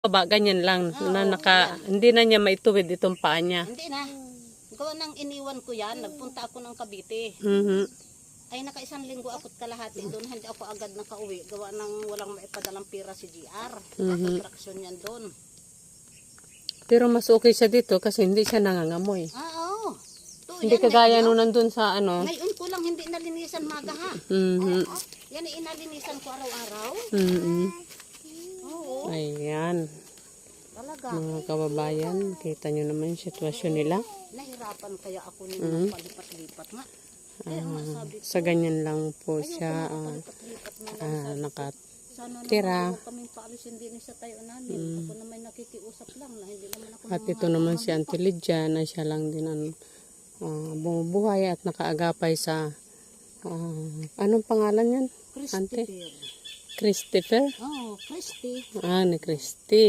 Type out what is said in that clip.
Baba, ganyan lang. Oo, Na hindi na niya maituwid itong paa niya. Hindi na. Gawa nang iniwan ko yan, nagpunta ako ng Cavite. Ay naka-1 linggo ako't kalahati doon, hindi ako agad nakauwi. Gawa nang walang maipadalang pira si GR. Contraction yan doon. Pero mas okay siya dito kasi hindi siya nangangamoy. Oo. Hindi kagaya nung nandun sa ano. Ngayon ko lang hindi nalinisan maga ha. Yan ay inalinisan ko araw-araw. Oo. Ayan. Talaga. Mga kababayan, kita nyo naman yung sitwasyon nila. Nahirapan kaya ako nito palipat-lipat nga. Kaya nga sabi ko, Sa ganyan lang po siya nakatira. sana kaming paalisin din sa tayo namin. Ako naman nakikiusap lang na hindi naman ako At ito naman si Auntie Lydia na siya lang din bumubuhay at nakaagapay sa anong pangalan yan? Auntie? Christopher. Christopher? Oh, Christy. Ni Christy.